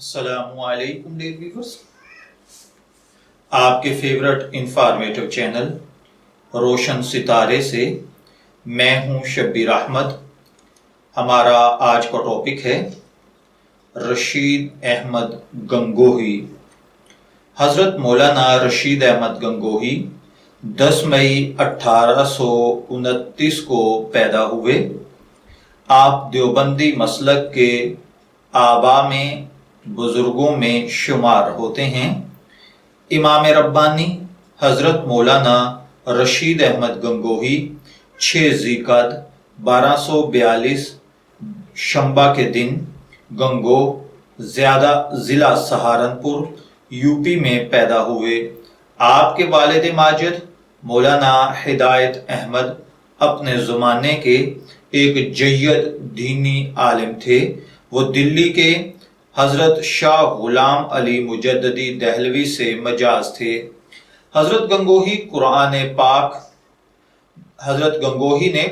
السلام علیکم dear viewers, آپ کے فیورٹ انفارمیٹو چینل روشن ستارے سے میں ہوں شبیر احمد۔ ہمارا آج کا ٹاپک ہے رشید احمد گنگوہی۔ حضرت مولانا رشید احمد گنگوہی 10 مئی 1829 کو پیدا ہوئے۔ آپ دیوبندی مسلک کے آباء میں بزرگوں میں شمار ہوتے ہیں۔ امام ربانی حضرت مولانا رشید احمد گنگوہی 6 ذی القعدہ 1242 شنبہ کے دن گنگوہ زیادہ ضلع سہارنپور یوپی میں پیدا ہوئے۔ آپ کے والد ماجد مولانا ہدایت احمد اپنے زمانے کے ایک جید دینی عالم تھے۔ وہ دلی کے حضرت شاہ غلام علی مجددی دہلوی سے مجاز تھے۔ حضرت گنگوہی نے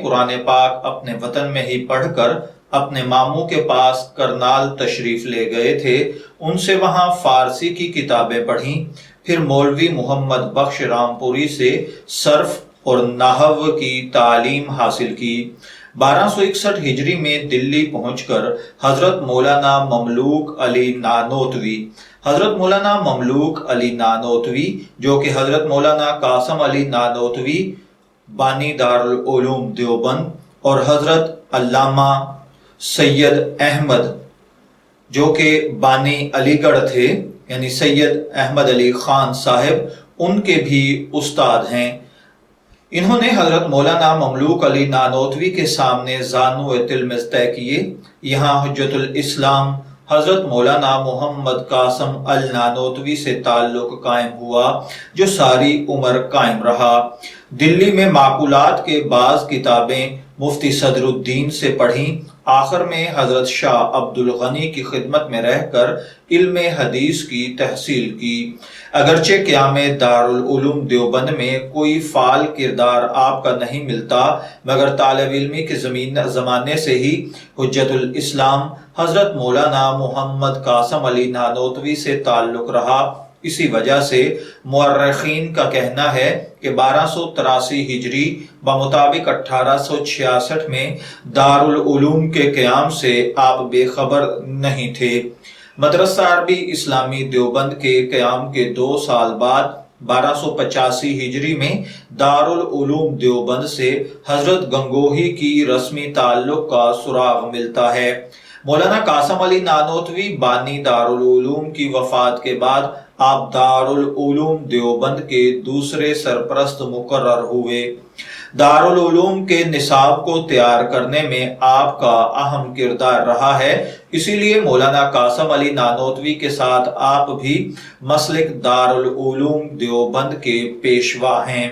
قرآن پاک اپنے وطن میں ہی پڑھ کر اپنے ماموں کے پاس کرنال تشریف لے گئے تھے۔ ان سے وہاں فارسی کی کتابیں پڑھیں، پھر مولوی محمد بخش رامپوری سے صرف اور نحو کی تعلیم حاصل کی۔ 1261 ہجری میں دلی پہنچ کر حضرت مولانا مملوک علی نانوتوی جو کہ حضرت مولانا قاسم علی نانوتوی بانی دارالعلوم دیوبند اور حضرت علامہ سید احمد جو کہ بانی علی گڑھ تھے، یعنی سید احمد علی خان صاحب، ان کے بھی استاد ہیں۔ انہوں نے حضرت مولانا مملوک علی نانوتوی کے سامنے زانو تلمذ طے کیے۔ یہاں حجت الاسلام حضرت مولانا محمد قاسم النانوتوی سے تعلق قائم ہوا، جو ساری عمر قائم رہا۔ دلی میں معقولات کے بعض کتابیں مفتی صدر الدین سے پڑھیں۔ آخر میں حضرت شاہ عبد الغنی کی خدمت میں رہ کر علم حدیث کی تحصیل کی۔ اگرچہ قیام دارالعلوم دیوبند میں کوئی فعال کردار آپ کا نہیں ملتا، مگر طالب علمی کے زمانے سے ہی حجت الاسلام حضرت مولانا محمد قاسم علی نانوتوی سے تعلق رہا۔ اسی وجہ سے مورخین کا کہنا ہے کہ 1283 ہجری بمطابق 1866 میں دارالعلوم کے قیام سے آپ بے خبر نہیں تھے۔ مدرسہ عربی اسلامی دیوبند کے قیام کے 2 سال بعد 1285 ہجری میں دارالعلوم دیوبند سے حضرت گنگوہی کی رسمی تعلق کا سراغ ملتا ہے۔ مولانا قاسم علی نانوتوی بانی دارالعلوم کی وفات کے بعد آپ دارالعلوم دیوبند کے دوسرے سرپرست مقرر ہوئے۔ دارالعلوم کے نصاب کو تیار کرنے میں آپ کا اہم کردار رہا ہے، اسی لیے مولانا قاسم علی نانوتوی کے ساتھ آپ بھی مسلک دارالعلوم دیوبند کے پیشوا ہیں۔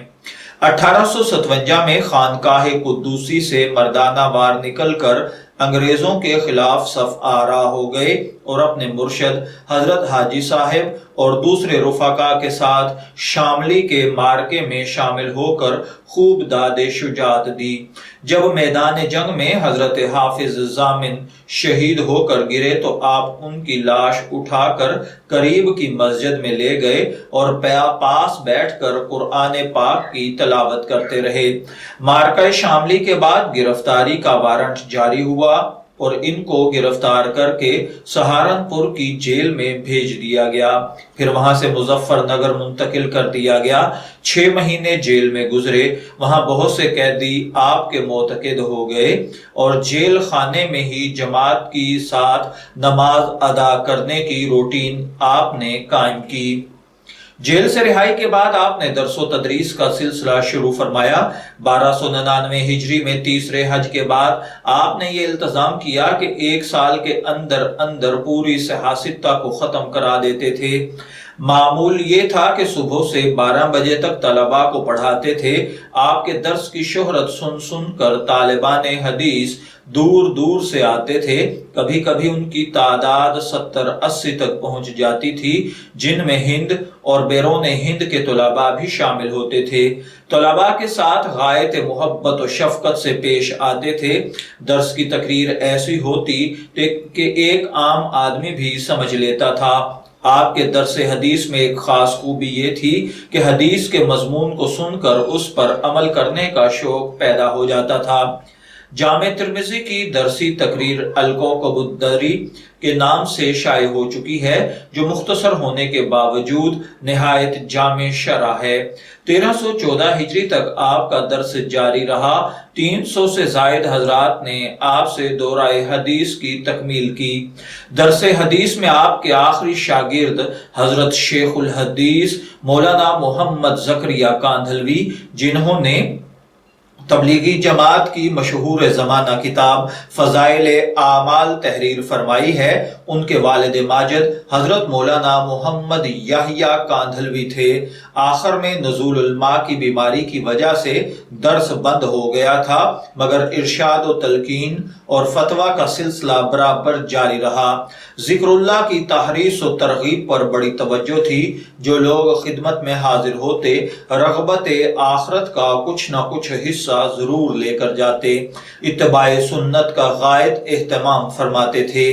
1857 میں خانقاہ قدوسی سے مردانہ وار نکل کر انگریزوں کے خلاف صف آرا ہو گئے اور اپنے مرشد حضرت حاجی صاحب اور دوسرے رفقا کے ساتھ شاملی کے مارکے میں شامل ہو کر خوب داد شجاعت دی۔ جب میدان جنگ میں حضرت حافظ ضامن شہید ہو کر گرے تو آپ ان کی لاش اٹھا کر قریب کی مسجد میں لے گئے اور پاس بیٹھ کر قرآن پاک کی تلاوت کرتے رہے۔ مارکہ شاملی کے بعد گرفتاری کا وارنٹ جاری ہوا اور ان کو گرفتار کر کے سہارنپور کی جیل میں بھیج دیا گیا، پھر وہاں سے مظفر نگر منتقل کر دیا گیا۔ 6 مہینے جیل میں گزرے، وہاں بہت سے قیدی آپ کے معتقد ہو گئے اور جیل خانے میں ہی جماعت کی ساتھ نماز ادا کرنے کی روٹین آپ نے قائم کی۔ جیل سے رہائی کے بعد آپ نے درس و تدریس کا سلسلہ شروع فرمایا۔ 1299 ہجری میں تیسرے حج کے بعد آپ نے یہ التزام کیا کہ 1 سال کے اندر پوری سیاستہ کو ختم کرا دیتے تھے۔ معمول یہ تھا کہ صبح سے 12 بجے تک طلباء کو پڑھاتے تھے۔ آپ کے درس کی شہرت سن سن کر طالبان حدیث دور دور سے آتے تھے۔ کبھی کبھی ان کی تعداد 70-80 تک پہنچ جاتی تھی، جن میں ہند اور بیرون ہند کے طلباء بھی شامل ہوتے تھے۔ طلباء کے ساتھ غایت محبت و شفقت سے پیش آتے تھے۔ درس کی تقریر ایسی ہوتی کہ ایک عام آدمی بھی سمجھ لیتا تھا۔ آپ کے درس حدیث میں ایک خاص خوبی یہ تھی کہ حدیث کے مضمون کو سن کر اس پر عمل کرنے کا شوق پیدا ہو جاتا تھا۔ جامع ترمذی کی درسی تقریر الکوکب الدری کے نام سے شائع ہو چکی ہے، جو مختصر ہونے کے باوجود نہایت جامع شرح ہے۔ 1314 ہجری تک آپ کا درس جاری رہا۔ 300 سے زائد حضرات نے آپ سے دورہ حدیث کی تکمیل کی۔ درس حدیث میں آپ کے آخری شاگرد حضرت شیخ الحدیث مولانا محمد زکریا کاندھلوی، جنہوں نے تبلیغی جماعت کی مشہور زمانہ کتاب فضائل اعمال تحریر فرمائی ہے، ان کے والد ماجد حضرت مولانا محمد یحییٰ کاندھلوی تھے۔ آخر میں نزول الماء کی بیماری کی وجہ سے درس بند ہو گیا تھا، مگر ارشاد و تلقین اور فتویٰ کا سلسلہ برابر جاری رہا۔ ذکر اللہ کی تحریص و ترغیب پر بڑی توجہ تھی۔ جو لوگ خدمت میں حاضر ہوتے، رغبت آخرت کا کچھ نہ کچھ حصہ ضرور لے کر جاتے۔ اتباع سنت کا غایت اہتمام فرماتے تھے۔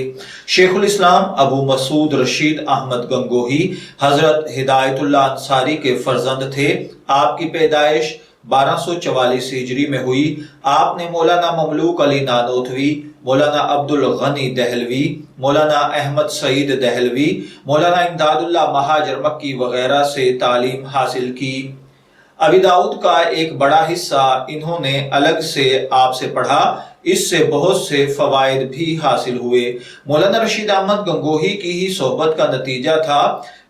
شیخ الاسلام ابو مسعود رشید احمد گنگوہی حضرت ہدایت اللہ انصاری کے فرزند تھے۔ آپ کی پیدائش 1244 ہجری میں ہوئی۔ آپ نے مولانا مملوک علی نانوتوی، مولانا عبد الغنی دہلوی، مولانا احمد سعید دہلوی، مولانا امداد اللہ مہاجر مکی وغیرہ سے تعلیم حاصل کی۔ ابی داؤد کا ایک بڑا حصہ انہوں نے الگ سے آپ سے پڑھا، اس سے بہت سے فوائد بھی حاصل ہوئے۔ مولانا رشید احمد گنگوہی کی ہی صحبت کا نتیجہ تھا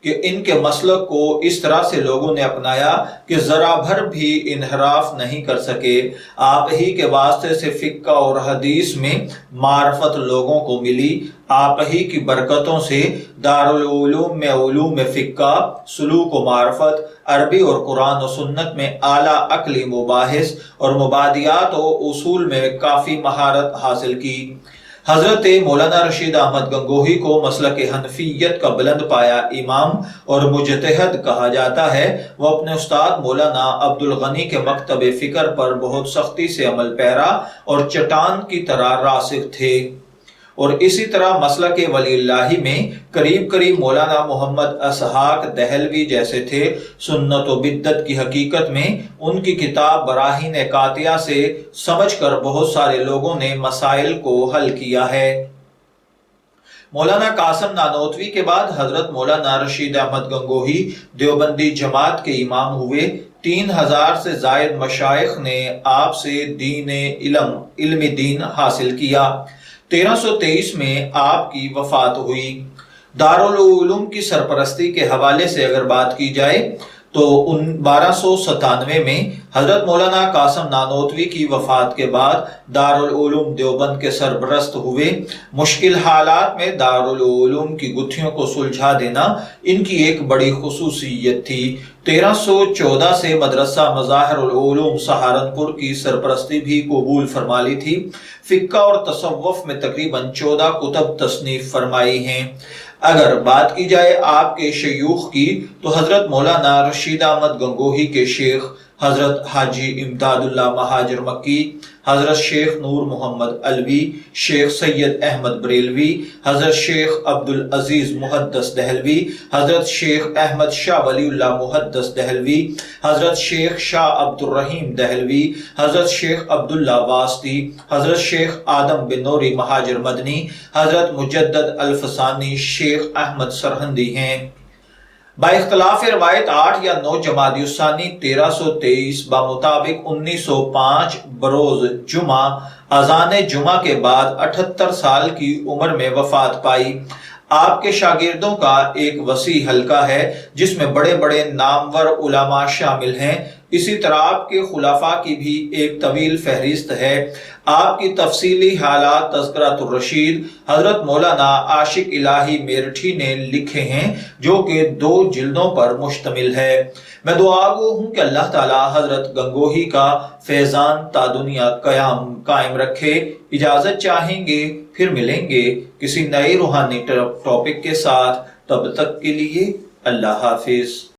کہ ان کے مسلک کو اس طرح سے لوگوں نے اپنایا کہ ذرا بھر بھی انحراف نہیں کر سکے۔ آپ ہی کے واسطے سے فقہ اور حدیث میں معرفت لوگوں کو ملی۔ آپ ہی کی برکتوں سے دارالعلوم میں علوم فقہ، سلوک و معرفت، عربی اور قرآن و سنت میں اعلیٰ عقلی مباحث اور مبادیات و اصول میں کافی مہارت حاصل کی۔ حضرت مولانا رشید احمد گنگوہی کو مسلک حنفیت کا بلند پایا امام اور مجتہد کہا جاتا ہے۔ وہ اپنے استاد مولانا عبد الغنی کے مکتب فکر پر بہت سختی سے عمل پیرا اور چٹان کی طرح راسخ تھے، اور اسی طرح مسلک ولی اللہ میں قریب مولانا محمد اسحاق دہلوی جیسے تھے۔ سنت و بدعت کی حقیقت میں ان کی کتاب براہین قاطعہ سے سمجھ کر بہت سارے لوگوں نے مسائل کو حل کیا ہے۔ مولانا قاسم نانوتوی کے بعد حضرت مولانا رشید احمد گنگوہی دیوبندی جماعت کے امام ہوئے۔ 3000 سے زائد مشائخ نے آپ سے علم دین حاصل کیا۔ 1323 میں آپ کی وفات ہوئی۔ دارالعلوم کی سرپرستی کے حوالے سے اگر بات کی جائے تو 1297 میں حضرت مولانا قاسم نانوتوی کی وفات کے بعد دارالعلوم دیوبند کے سرپرست ہوئے۔ مشکل حالات میں دارالعلوم کی گتھیوں کو سلجھا دینا ان کی ایک بڑی خصوصیت تھی۔ 1314 سے مدرسہ مظاہر العلوم سہارنپور کی سرپرستی بھی قبول فرما لی تھی۔ فقہ اور تصوف میں تقریباً 14 کتب تصنیف فرمائی ہیں۔ اگر بات کی جائے آپ کے شیوخ کی تو حضرت مولانا رشید احمد گنگوہی کے شیخ حضرت حاجی امداد اللہ مہاجر مکی، حضرت شیخ نور محمد علوی، شیخ سید احمد بریلوی، حضرت شیخ عبد العزیز محدث دہلوی، حضرت شیخ احمد شاہ ولی اللہ محدث دہلوی، حضرت شیخ شاہ عبد الرحیم دہلوی، حضرت شیخ عبداللہ واسطی، حضرت شیخ آدم بن نوری مہاجر مدنی، حضرت مجدد الفسانی، شیخ احمد سرہندی ہیں۔ با اختلاف روایت 8 یا 9 جمادی الثانی 1323 بمطابق 1905 بروز جمعہ اذان جمعہ کے بعد 78 سال کی عمر میں وفات پائی۔ آپ کے شاگردوں کا ایک وسیع حلقہ ہے جس میں بڑے بڑے نامور علماء شامل ہیں۔ اسی طرح آپ کے خلفاء کی بھی ایک طویل فہرست ہے۔ آپ کی تفصیلی حالات تذکرۃ الرشید حضرت مولانا عاشق الہی میرٹھی نے لکھے ہیں، جو کہ 2 جلدوں پر مشتمل ہے۔ میں دعا گو ہوں کہ اللہ تعالی حضرت گنگوہی کا فیضان تا دنیا قائم رکھے۔ اجازت چاہیں گے، پھر ملیں گے کسی نئے روحانی ٹاپک کے ساتھ، تب تک کے لیے اللہ حافظ۔